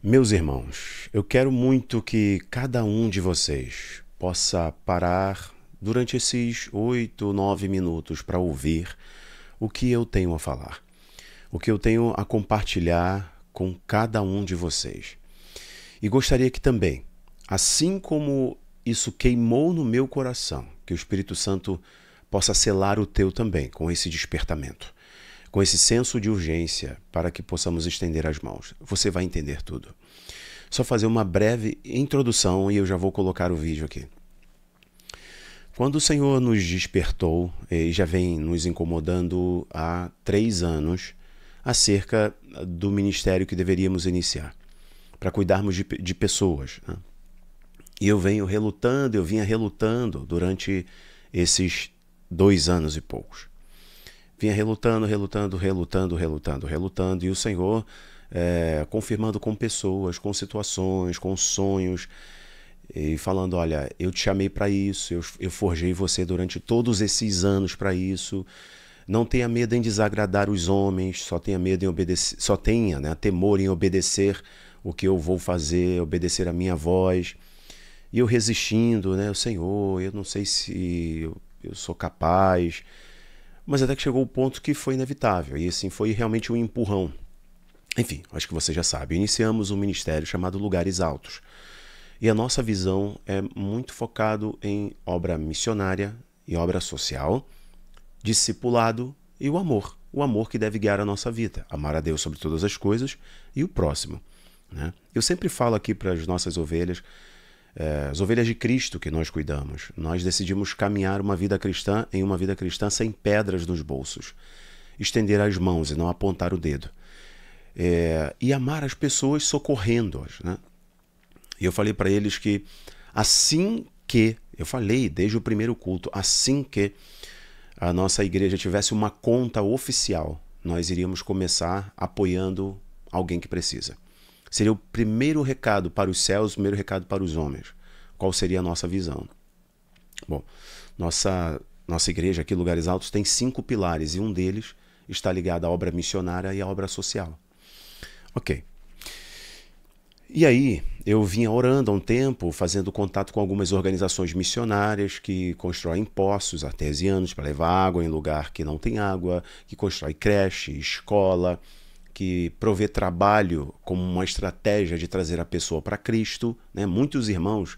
Meus irmãos, eu quero muito que cada um de vocês possa parar durante esses 8, 9 minutos para ouvir o que eu tenho a falar, o que eu tenho a compartilhar com cada um de vocês. E gostaria que também, assim como isso queimou no meu coração, que o Espírito Santo possa selar o teu também com esse despertamento, com esse senso de urgência para que possamos estender as mãos. Você vai entender tudo. Só fazer uma breve introdução e eu já vou colocar o vídeo aqui. Quando o Senhor nos despertou, e já vem nos incomodando há 3 anos, acerca do ministério que deveríamos iniciar, para cuidarmos de pessoas, né? E eu vinha relutando durante esses 2 anos e poucos. Vinha relutando, e o Senhor confirmando com pessoas, com situações, com sonhos, e falando, olha, eu te chamei para isso, eu forjei você durante todos esses anos para isso. Não tenha medo em desagradar os homens, só tenha medo em obedecer, só tenha, né, temor em obedecer o que eu vou fazer, obedecer a minha voz. E eu resistindo, né, o Senhor, eu não sei se eu sou capaz. Mas até que chegou o ponto que foi inevitável, e assim foi realmente um empurrão. Enfim, acho que você já sabe, iniciamos um ministério chamado Lugares Altos. E a nossa visão é muito focado em obra missionária e obra social, discipulado e o amor que deve guiar a nossa vida, amar a Deus sobre todas as coisas e o próximo, né? Eu sempre falo aqui para as nossas ovelhas, as ovelhas de Cristo que nós cuidamos. Nós decidimos caminhar uma vida cristã sem pedras nos bolsos, estender as mãos e não apontar o dedo, e amar as pessoas socorrendo-as, né? E eu falei para eles que eu falei desde o primeiro culto, assim que a nossa igreja tivesse uma conta oficial, nós iríamos começar apoiando alguém que precisa. Seria o primeiro recado para os céus, o primeiro recado para os homens. Qual seria a nossa visão? Bom, nossa igreja aqui, Lugares Altos, tem 5 pilares e um deles está ligado à obra missionária e à obra social. Ok. E aí, eu vinha orando há um tempo, fazendo contato com algumas organizações missionárias que constroem poços artesianos para levar água em lugar que não tem água, que constrói creche, escola, que provê trabalho como uma estratégia de trazer a pessoa para Cristo, né? Muitos irmãos,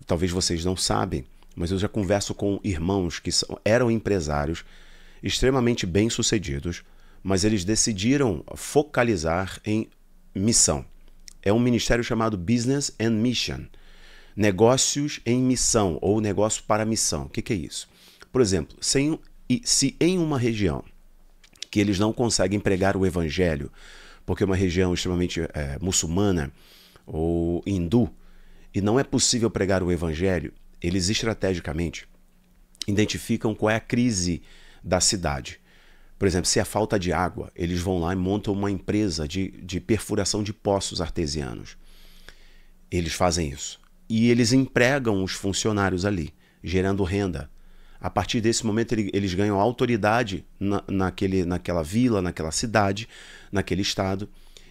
talvez vocês não sabem, mas eu já converso com irmãos que eram empresários extremamente bem-sucedidos, mas eles decidiram focalizar em missão. É um ministério chamado Business and Mission, negócios em missão ou negócio para missão. O que é isso? Por exemplo, se em uma região que eles não conseguem pregar o evangelho, porque é uma região extremamente muçulmana ou hindu, e não é possível pregar o evangelho, eles estrategicamente identificam qual é a crise da cidade. Por exemplo, se é falta de água, eles vão lá e montam uma empresa de perfuração de poços artesianos. Eles fazem isso. E eles empregam os funcionários ali, gerando renda. A partir desse momento, eles ganham autoridade naquela vila, naquela cidade, naquele estado.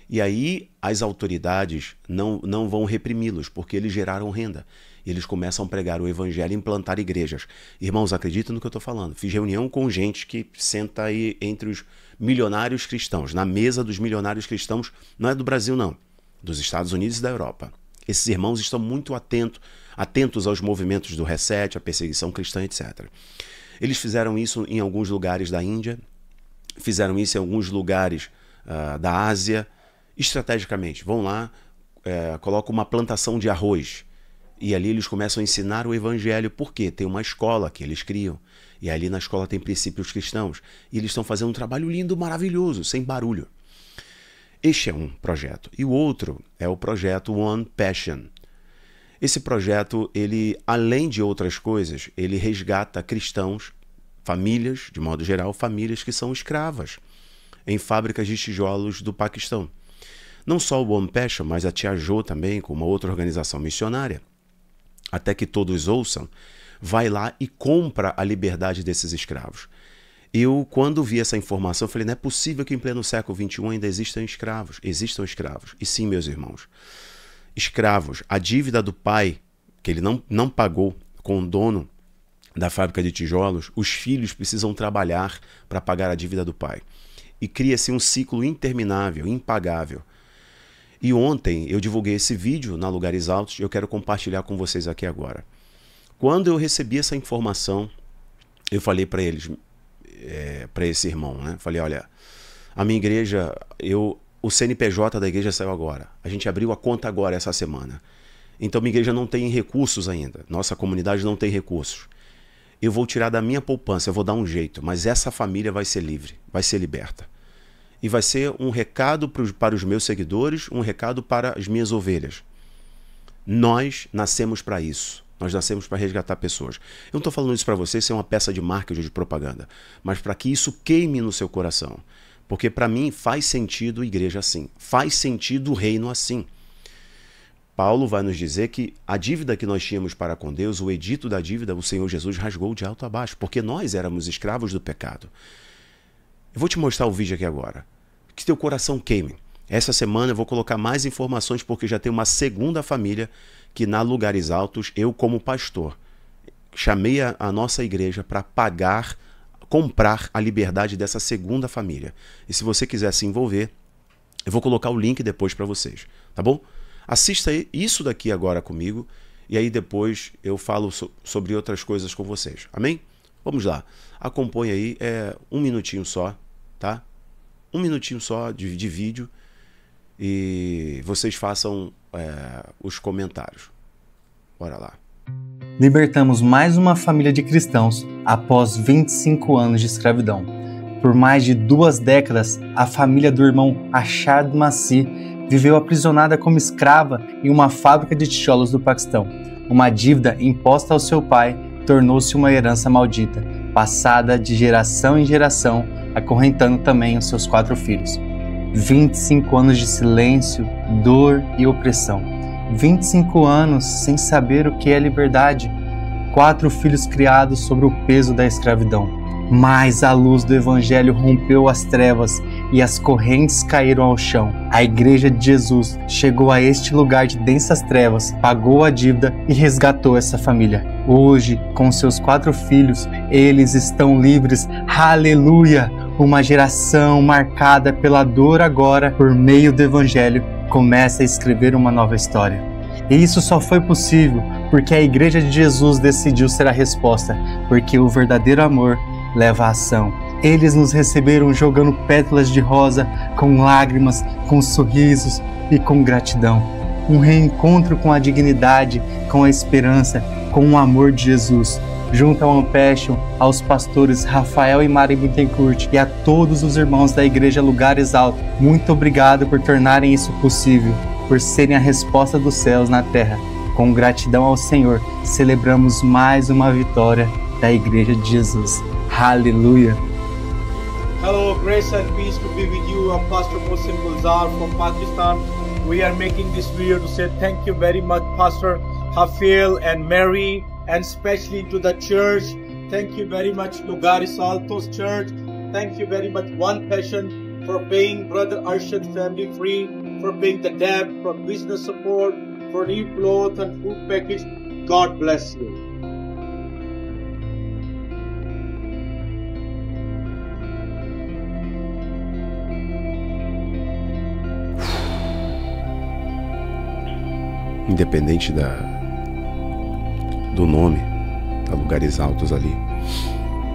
E aí as autoridades não vão reprimi-los, porque eles geraram renda. Eles começam a pregar o evangelho e implantar igrejas. Irmãos, acreditam no que eu estou falando. Fiz reunião com gente que senta aí entre os milionários cristãos, na mesa dos milionários cristãos, não é do Brasil não, dos Estados Unidos e da Europa. Esses irmãos estão muito atentos aos movimentos do reset, à perseguição cristã, etc. Eles fizeram isso em alguns lugares da Índia, fizeram isso em alguns lugares da Ásia, estrategicamente. Vão lá, colocam uma plantação de arroz, e ali eles começam a ensinar o evangelho. Por quê? Tem uma escola que eles criam. E ali na escola tem princípios cristãos. E eles estão fazendo um trabalho lindo, maravilhoso, sem barulho. Este é um projeto. E o outro é o projeto One Passion. Esse projeto, ele, além de outras coisas, ele resgata cristãos, famílias, de modo geral, famílias que são escravas em fábricas de tijolos do Paquistão. Não só o One Passion, mas a Tia Jo também, com uma outra organização missionária, até que todos ouçam, vai lá e compra a liberdade desses escravos. Eu, quando vi essa informação, falei, não é possível que em pleno século XXI ainda existam escravos. Existam escravos. E sim, meus irmãos, escravos, a dívida do pai, que ele não pagou com o dono da fábrica de tijolos, os filhos precisam trabalhar para pagar a dívida do pai. E cria-se um ciclo interminável, impagável. E ontem eu divulguei esse vídeo na Lugares Altos e eu quero compartilhar com vocês aqui agora. Quando eu recebi essa informação, eu falei para eles, para esse irmão, né? Falei, olha, a minha igreja, o CNPJ da igreja saiu agora. A gente abriu a conta agora, essa semana. Então minha igreja não tem recursos ainda. Nossa comunidade não tem recursos. Eu vou tirar da minha poupança, eu vou dar um jeito, mas essa família vai ser livre, vai ser liberta. E vai ser um recado para os meus seguidores, um recado para as minhas ovelhas. Nós nascemos para isso. Nós nascemos para resgatar pessoas. Eu não estou falando isso para você ser uma peça de marketing, de propaganda, mas para que isso queime no seu coração. Porque para mim faz sentido a igreja assim. Faz sentido o reino assim. Paulo vai nos dizer que a dívida que nós tínhamos para com Deus, o edito da dívida, o Senhor Jesus rasgou de alto a baixo, porque nós éramos escravos do pecado. Eu vou te mostrar o vídeo aqui agora. Que teu coração queime. Essa semana eu vou colocar mais informações, porque já tem uma segunda família que na Lugares Altos, eu como pastor, chamei a nossa igreja para comprar a liberdade dessa segunda família. E se você quiser se envolver, eu vou colocar o link depois para vocês, tá bom? Assista isso daqui agora comigo e aí depois eu falo sobre outras coisas com vocês, amém? Vamos lá, acompanhe aí, um minutinho só, tá? Um minutinho só de vídeo e vocês façam os comentários. Bora lá. Libertamos mais uma família de cristãos após 25 anos de escravidão. Por mais de 2 décadas, a família do irmão Ashad Masih viveu aprisionada como escrava em uma fábrica de tijolos do Paquistão. Uma dívida imposta ao seu pai tornou-se uma herança maldita, passada de geração em geração, acorrentando também os seus 4 filhos. 25 anos de silêncio, dor e opressão. 25 anos sem saber o que é liberdade. 4 filhos criados sobre o peso da escravidão. Mas a luz do Evangelho rompeu as trevas e as correntes caíram ao chão. A Igreja de Jesus chegou a este lugar de densas trevas, pagou a dívida e resgatou essa família. Hoje, com seus 4 filhos, eles estão livres. Aleluia! Uma geração marcada pela dor agora, por meio do Evangelho, começa a escrever uma nova história. E isso só foi possível porque a Igreja de Jesus decidiu ser a resposta, porque o verdadeiro amor leva à ação. Eles nos receberam jogando pétalas de rosa, com lágrimas, com sorrisos e com gratidão. Um reencontro com a dignidade, com a esperança, com o amor de Jesus. Junto ao Ampassion, aos pastores Rafael e Mari Bittencourt e a todos os irmãos da Igreja Lugares Altos, muito obrigado por tornarem isso possível, por serem a resposta dos céus na terra. Com gratidão ao Senhor, celebramos mais uma vitória da Igreja de Jesus. Aleluia! Hello, grace and peace to be with you. I'm Pastor Mohsin Gulzar from Pakistan. We are making this video to say thank you very much, Pastor Hafil and Mary, and especially to the church. Thank you very much, Lugares Altos Church. Thank you very much, One Passion, for paying Brother Arshad family free, for paying the debt, for business support, for new clothes and food package. God bless you. Independente do nome, da Lugares Altos ali,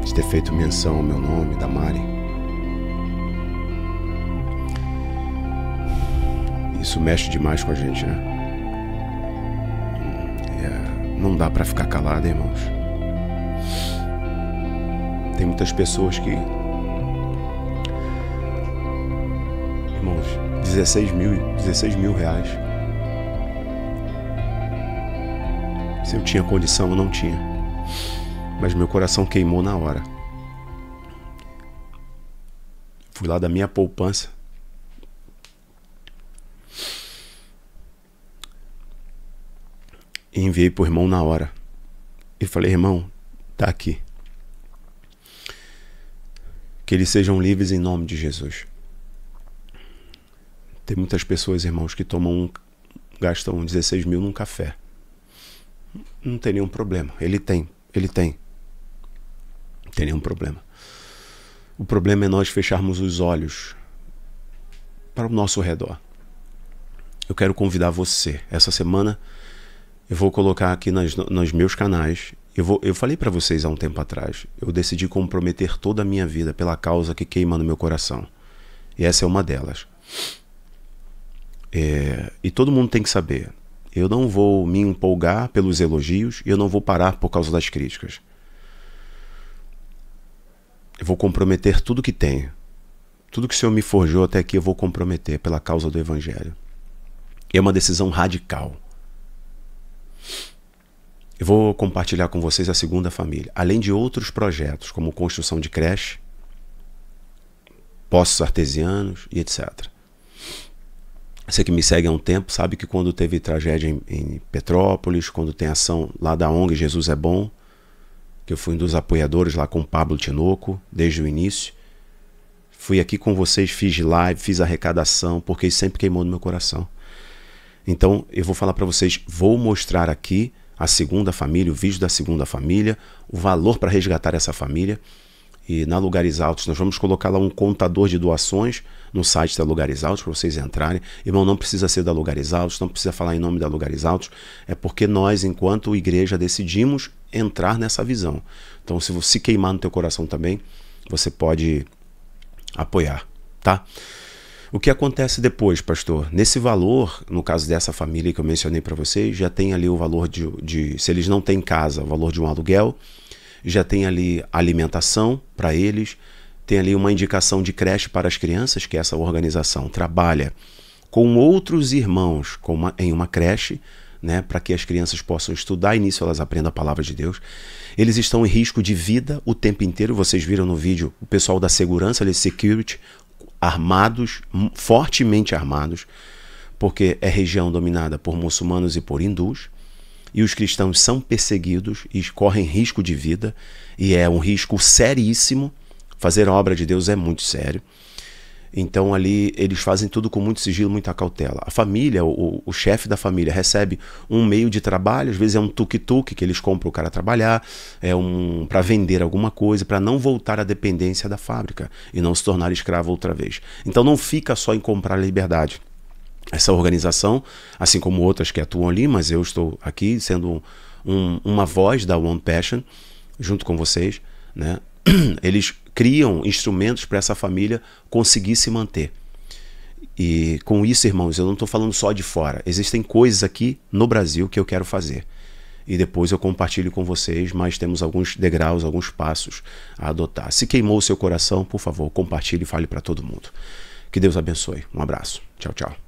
de ter feito menção ao meu nome, da Mari, isso mexe demais com a gente, né? Não dá pra ficar calado, irmãos. Tem muitas pessoas que, irmãos, 16 mil reais. Se eu tinha condição, eu não tinha. Mas meu coração queimou na hora. Fui lá da minha poupança. E enviei pro irmão na hora. E falei, irmão, tá aqui. Que eles sejam livres em nome de Jesus. Tem muitas pessoas, irmãos, que gastam 16 mil num café. Não tem nenhum problema. Ele tem. Não tem nenhum problema. O problema é nós fecharmos os olhos para o nosso redor. Eu quero convidar você. Essa semana eu vou colocar aqui nos meus canais. Eu falei para vocês há um tempo atrás. Eu decidi comprometer toda a minha vida pela causa que queima no meu coração. E essa é uma delas. E todo mundo tem que saber. Eu não vou me empolgar pelos elogios e eu não vou parar por causa das críticas. Eu vou comprometer tudo que tenho. Tudo que o Senhor me forjou até aqui eu vou comprometer pela causa do Evangelho. É uma decisão radical. Eu vou compartilhar com vocês a segunda família. Além de outros projetos, como construção de creche, poços artesianos e etc. Você que me segue há um tempo sabe que quando teve tragédia em Petrópolis, quando tem ação lá da ONG Jesus é Bom, que eu fui um dos apoiadores lá com o Pablo Tinoco, desde o início. Fui aqui com vocês, fiz live, fiz arrecadação, porque isso sempre queimou no meu coração. Então, eu vou falar para vocês, vou mostrar aqui a segunda família, o vídeo da segunda família, o valor para resgatar essa família. E na Lugares Altos, nós vamos colocar lá um contador de doações no site da Lugares Altos para vocês entrarem. Irmão, não precisa ser da Lugares Altos, não precisa falar em nome da Lugares Altos, é porque nós, enquanto igreja, decidimos entrar nessa visão. Então, se queimar no teu coração também, você pode apoiar, tá? O que acontece depois, pastor? Nesse valor, no caso dessa família que eu mencionei para vocês, já tem ali o valor se eles não têm casa, o valor de um aluguel, já tem ali alimentação para eles, tem ali uma indicação de creche para as crianças, que essa organização trabalha com outros irmãos em uma creche, né, para que as crianças possam estudar e nisso elas aprendam a palavra de Deus. Eles estão em risco de vida o tempo inteiro. Vocês viram no vídeo o pessoal da segurança, ali, security, armados, fortemente armados, porque é região dominada por muçulmanos e por hindus, e os cristãos são perseguidos e correm risco de vida, e é um risco seríssimo. Fazer a obra de Deus é muito sério. Então ali eles fazem tudo com muito sigilo, muita cautela. A família, o chefe da família recebe um meio de trabalho, às vezes é um tuk-tuk que eles compram o cara trabalhar, para vender alguma coisa, para não voltar à dependência da fábrica e não se tornar escravo outra vez. Então não fica só em comprar a liberdade. Essa organização, assim como outras que atuam ali, mas eu estou aqui sendo uma voz da One Passion, junto com vocês, né? Eles criam instrumentos para essa família conseguir se manter. E com isso, irmãos, eu não estou falando só de fora. Existem coisas aqui no Brasil que eu quero fazer. E depois eu compartilho com vocês, mas temos alguns degraus, alguns passos a adotar. Se queimou o seu coração, por favor, compartilhe e fale para todo mundo. Que Deus abençoe. Um abraço. Tchau, tchau.